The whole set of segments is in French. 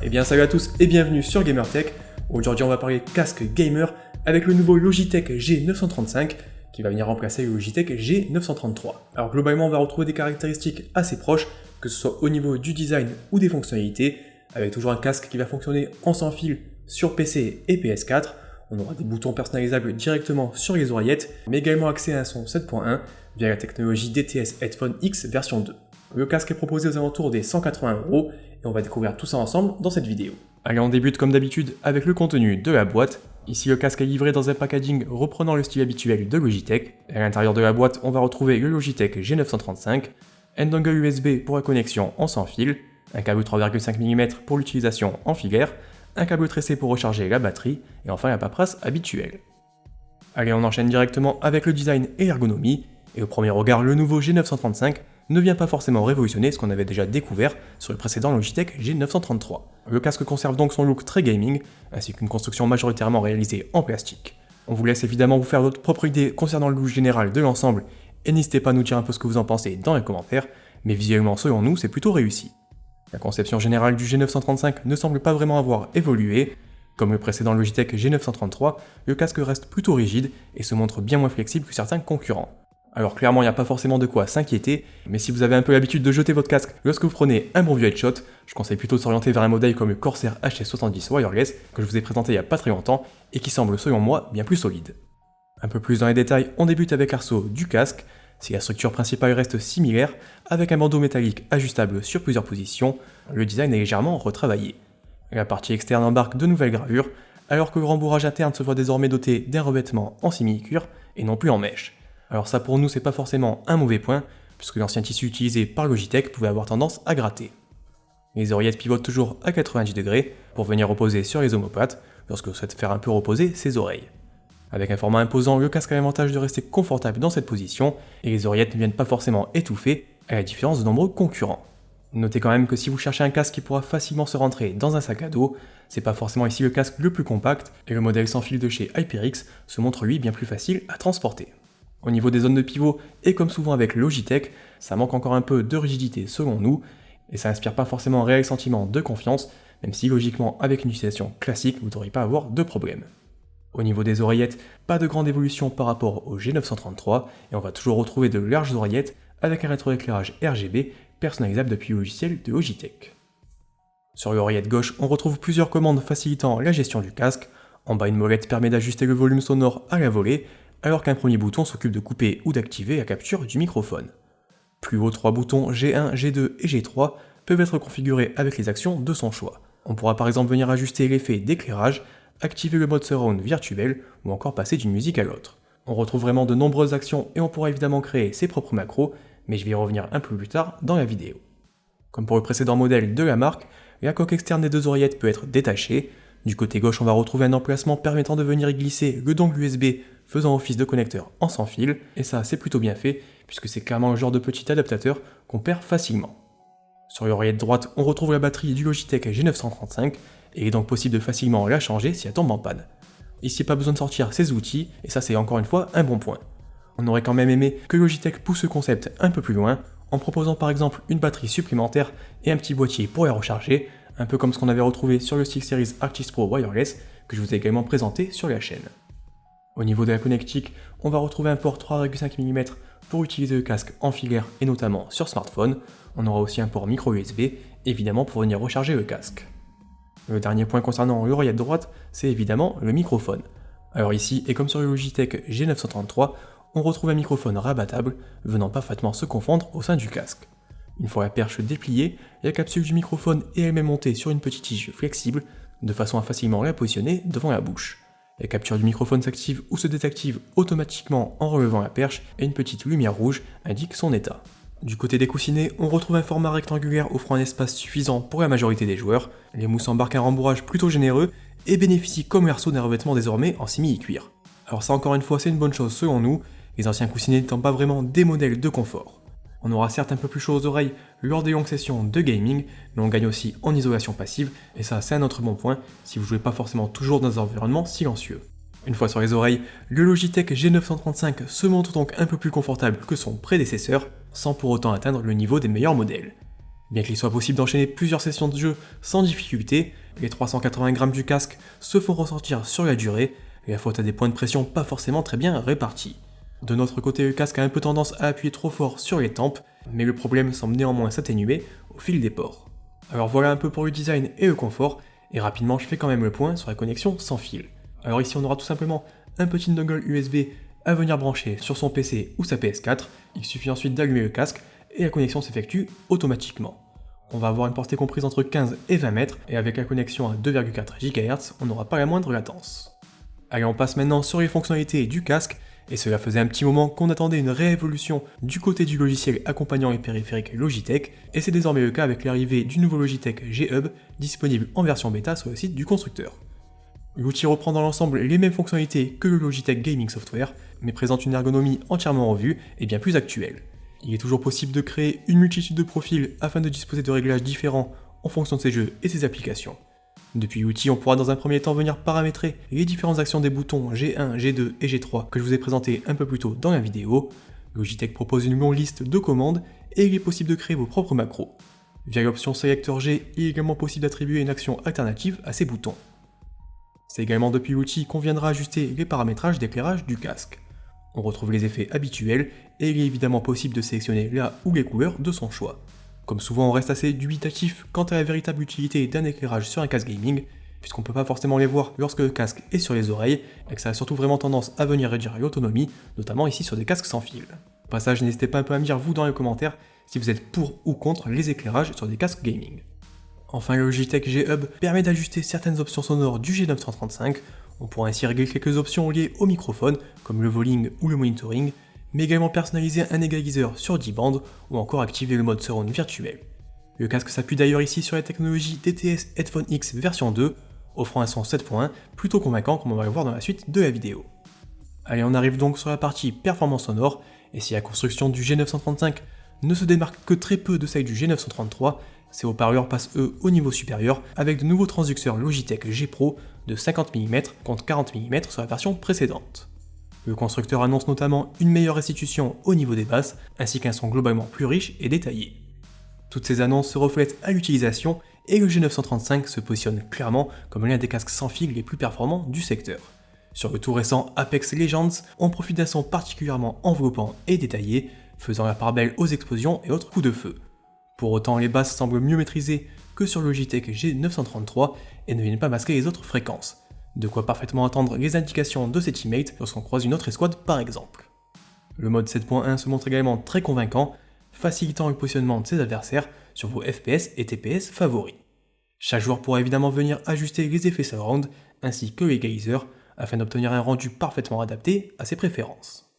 Eh bien salut à tous et bienvenue sur GamerTech. Aujourd'hui on va parler casque gamer avec le nouveau Logitech G935 qui va venir remplacer le Logitech G933. Alors globalement on va retrouver des caractéristiques assez proches, que ce soit au niveau du design ou des fonctionnalités, avec toujours un casque qui va fonctionner en sans fil sur PC et PS4. On aura des boutons personnalisables directement sur les oreillettes, mais également accès à un son 7.1 via la technologie DTS Headphone X version 2. Le casque est proposé aux alentours des 180€ et on va découvrir tout ça ensemble dans cette vidéo. Allez, on débute comme d'habitude avec le contenu de la boîte. Ici, le casque est livré dans un packaging reprenant le style habituel de Logitech. À l'intérieur de la boîte, on va retrouver le Logitech G935, un dongle USB pour la connexion en sans fil, un câble 3,5 mm pour l'utilisation en filaire, un câble tressé pour recharger la batterie, et enfin la paperasse habituelle. Allez, on enchaîne directement avec le design et l'ergonomie, et au premier regard, le nouveau G935 ne vient pas forcément révolutionner ce qu'on avait déjà découvert sur le précédent Logitech G933. Le casque conserve donc son look très gaming, ainsi qu'une construction majoritairement réalisée en plastique. On vous laisse évidemment vous faire votre propre idée concernant le look général de l'ensemble, et n'hésitez pas à nous dire un peu ce que vous en pensez dans les commentaires, mais visuellement selon nous c'est plutôt réussi. La conception générale du G935 ne semble pas vraiment avoir évolué. Comme le précédent Logitech G933, le casque reste plutôt rigide et se montre bien moins flexible que certains concurrents. Alors clairement il n'y a pas forcément de quoi s'inquiéter, mais si vous avez un peu l'habitude de jeter votre casque lorsque vous prenez un bon vieux headshot, je conseille plutôt de s'orienter vers un modèle comme le Corsair HS70 Wireless que je vous ai présenté il n'y a pas très longtemps et qui semble selon moi bien plus solide. Un peu plus dans les détails, on débute avec l'arceau du casque. Si la structure principale reste similaire, avec un bandeau métallique ajustable sur plusieurs positions, le design est légèrement retravaillé. La partie externe embarque de nouvelles gravures, alors que le rembourrage interne se voit désormais doté d'un revêtement en simili-cuir et non plus en mèche. Alors ça pour nous c'est pas forcément un mauvais point, puisque l'ancien tissu utilisé par Logitech pouvait avoir tendance à gratter. Les oreillettes pivotent toujours à 90 degrés pour venir reposer sur les omoplates lorsque vous souhaitez faire un peu reposer ses oreilles. Avec un format imposant, le casque a l'avantage de rester confortable dans cette position et les oreillettes ne viennent pas forcément étouffer, à la différence de nombreux concurrents. Notez quand même que si vous cherchez un casque qui pourra facilement se rentrer dans un sac à dos, c'est pas forcément ici le casque le plus compact et le modèle sans fil de chez HyperX se montre lui bien plus facile à transporter. Au niveau des zones de pivot, et comme souvent avec Logitech, ça manque encore un peu de rigidité selon nous, et ça inspire pas forcément un réel sentiment de confiance, même si logiquement avec une utilisation classique, vous ne devriez pas avoir de problème. Au niveau des oreillettes, pas de grande évolution par rapport au G933, et on va toujours retrouver de larges oreillettes avec un rétroéclairage RGB personnalisable depuis le logiciel de Logitech. Sur l'oreillette gauche, on retrouve plusieurs commandes facilitant la gestion du casque. En bas, une molette permet d'ajuster le volume sonore à la volée, alors qu'un premier bouton s'occupe de couper ou d'activer la capture du microphone. Plus haut, 3 boutons G1, G2 et G3 peuvent être configurés avec les actions de son choix. On pourra par exemple venir ajuster l'effet d'éclairage, activer le mode surround virtuel ou encore passer d'une musique à l'autre. On retrouve vraiment de nombreuses actions et on pourra évidemment créer ses propres macros, mais je vais y revenir un peu plus tard dans la vidéo. Comme pour le précédent modèle de la marque, la coque externe des deux oreillettes peut être détachée. Du côté gauche, on va retrouver un emplacement permettant de venir y glisser le dongle USB faisant office de connecteur en sans fil, et ça c'est plutôt bien fait, puisque c'est clairement le genre de petit adaptateur qu'on perd facilement. Sur l'oreillette droite, on retrouve la batterie du Logitech G935, et il est donc possible de facilement la changer si elle tombe en panne. Ici pas besoin de sortir ses outils, et ça c'est encore une fois un bon point. On aurait quand même aimé que Logitech pousse ce concept un peu plus loin, en proposant par exemple une batterie supplémentaire et un petit boîtier pour la recharger, un peu comme ce qu'on avait retrouvé sur le SteelSeries Arctis Pro Wireless, que je vous ai également présenté sur la chaîne. Au niveau de la connectique, on va retrouver un port 3,5 mm pour utiliser le casque en filaire et notamment sur smartphone. On aura aussi un port micro USB, évidemment pour venir recharger le casque. Le dernier point concernant l'oreillette droite, c'est évidemment le microphone. Alors ici, et comme sur le Logitech G933, on retrouve un microphone rabattable, venant parfaitement se confondre au sein du casque. Une fois la perche dépliée, la capsule du microphone est elle-même montée sur une petite tige flexible, de façon à facilement la positionner devant la bouche. La capture du microphone s'active ou se désactive automatiquement en relevant la perche et une petite lumière rouge indique son état. Du côté des coussinets, on retrouve un format rectangulaire offrant un espace suffisant pour la majorité des joueurs. Les mousses embarquent un rembourrage plutôt généreux et bénéficient comme l'arceau d'un revêtement désormais en simili-cuir. Alors ça encore une fois c'est une bonne chose selon nous, les anciens coussinets n'étant pas vraiment des modèles de confort. On aura certes un peu plus chaud aux oreilles lors des longues sessions de gaming, mais on gagne aussi en isolation passive, et ça c'est un autre bon point si vous jouez pas forcément toujours dans un environnement silencieux. Une fois sur les oreilles, le Logitech G935 se montre donc un peu plus confortable que son prédécesseur, sans pour autant atteindre le niveau des meilleurs modèles. Bien qu'il soit possible d'enchaîner plusieurs sessions de jeu sans difficulté, les 380 grammes du casque se font ressentir sur la durée, et la faute à des points de pression pas forcément très bien répartis. De notre côté, le casque a un peu tendance à appuyer trop fort sur les tempes, mais le problème semble néanmoins s'atténuer au fil des ports. Alors voilà un peu pour le design et le confort, et rapidement je fais quand même le point sur la connexion sans fil. Alors ici on aura tout simplement un petit dongle USB à venir brancher sur son PC ou sa PS4, il suffit ensuite d'allumer le casque et la connexion s'effectue automatiquement. On va avoir une portée comprise entre 15 et 20 mètres, et avec la connexion à 2,4 GHz, on n'aura pas la moindre latence. Allez, on passe maintenant sur les fonctionnalités du casque, et cela faisait un petit moment qu'on attendait une réévolution du côté du logiciel accompagnant les périphériques Logitech, et c'est désormais le cas avec l'arrivée du nouveau Logitech G-Hub, disponible en version bêta sur le site du constructeur. L'outil reprend dans l'ensemble les mêmes fonctionnalités que le Logitech Gaming Software, mais présente une ergonomie entièrement revue et bien plus actuelle. Il est toujours possible de créer une multitude de profils afin de disposer de réglages différents en fonction de ses jeux et ses applications. Depuis l'outil, on pourra dans un premier temps venir paramétrer les différentes actions des boutons G1, G2 et G3 que je vous ai présentés un peu plus tôt dans la vidéo. Logitech propose une longue liste de commandes et il est possible de créer vos propres macros. Via l'option Selector G, il est également possible d'attribuer une action alternative à ces boutons. C'est également depuis l'outil qu'on viendra ajuster les paramétrages d'éclairage du casque. On retrouve les effets habituels et il est évidemment possible de sélectionner la ou les couleurs de son choix. Comme souvent, on reste assez dubitatif quant à la véritable utilité d'un éclairage sur un casque gaming, puisqu'on ne peut pas forcément les voir lorsque le casque est sur les oreilles, et que ça a surtout vraiment tendance à venir réduire l'autonomie, notamment ici sur des casques sans fil. Au passage, n'hésitez pas un peu à me dire vous dans les commentaires si vous êtes pour ou contre les éclairages sur des casques gaming. Enfin, le Logitech G-Hub permet d'ajuster certaines options sonores du G935, on pourra ainsi régler quelques options liées au microphone, comme le volume ou le monitoring, mais également personnaliser un égaliseur sur 10 bandes ou encore activer le mode surround virtuel. Le casque s'appuie d'ailleurs ici sur la technologie DTS Headphone X version 2, offrant un son 7.1 plutôt convaincant comme on va le voir dans la suite de la vidéo. Allez, on arrive donc sur la partie performance sonore, et si la construction du G935 ne se démarque que très peu de celle du G933, ces haut-parleurs passent eux au niveau supérieur avec de nouveaux transducteurs Logitech G Pro de 50 mm contre 40 mm sur la version précédente. Le constructeur annonce notamment une meilleure restitution au niveau des basses, ainsi qu'un son globalement plus riche et détaillé. Toutes ces annonces se reflètent à l'utilisation et le G935 se positionne clairement comme l'un des casques sans fil les plus performants du secteur. Sur le tout récent Apex Legends, on profite d'un son particulièrement enveloppant et détaillé, faisant la part belle aux explosions et autres coups de feu. Pour autant, les basses semblent mieux maîtrisées que sur le Logitech G933 et ne viennent pas masquer les autres fréquences. De quoi parfaitement entendre les indications de ses teammates lorsqu'on croise une autre escouade par exemple. Le mode 7.1 se montre également très convaincant, facilitant le positionnement de ses adversaires sur vos FPS et TPS favoris. Chaque joueur pourra évidemment venir ajuster les effets surround ainsi que l'égaliseur afin d'obtenir un rendu parfaitement adapté à ses préférences.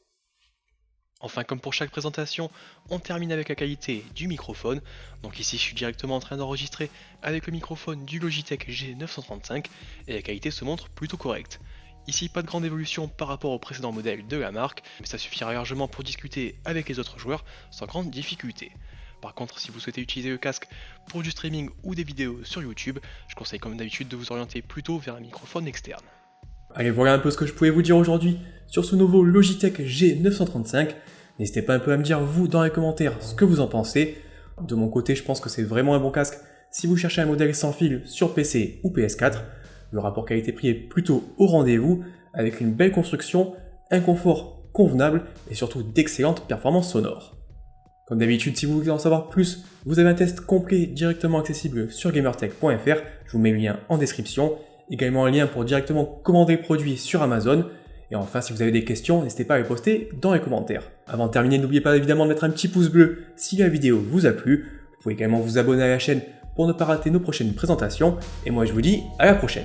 Enfin, comme pour chaque présentation, on termine avec la qualité du microphone. Donc ici, je suis directement en train d'enregistrer avec le microphone du Logitech G935 et la qualité se montre plutôt correcte. Ici, pas de grande évolution par rapport au précédent modèle de la marque, mais ça suffira largement pour discuter avec les autres joueurs sans grande difficulté. Par contre, si vous souhaitez utiliser le casque pour du streaming ou des vidéos sur YouTube, je conseille comme d'habitude de vous orienter plutôt vers un microphone externe. Allez, voilà un peu ce que je pouvais vous dire aujourd'hui sur ce nouveau Logitech G935. N'hésitez pas un peu à me dire vous dans les commentaires ce que vous en pensez. De mon côté, je pense que c'est vraiment un bon casque si vous cherchez un modèle sans fil sur PC ou PS4. Le rapport qualité-prix est plutôt au rendez-vous, avec une belle construction, un confort convenable et surtout d'excellentes performances sonores. Comme d'habitude, si vous voulez en savoir plus, vous avez un test complet directement accessible sur gamertech.fr, je vous mets le lien en description, également un lien pour directement commander le produit sur Amazon. Et enfin, si vous avez des questions, n'hésitez pas à les poster dans les commentaires. Avant de terminer, n'oubliez pas évidemment de mettre un petit pouce bleu si la vidéo vous a plu. Vous pouvez également vous abonner à la chaîne pour ne pas rater nos prochaines présentations. Et moi, je vous dis à la prochaine.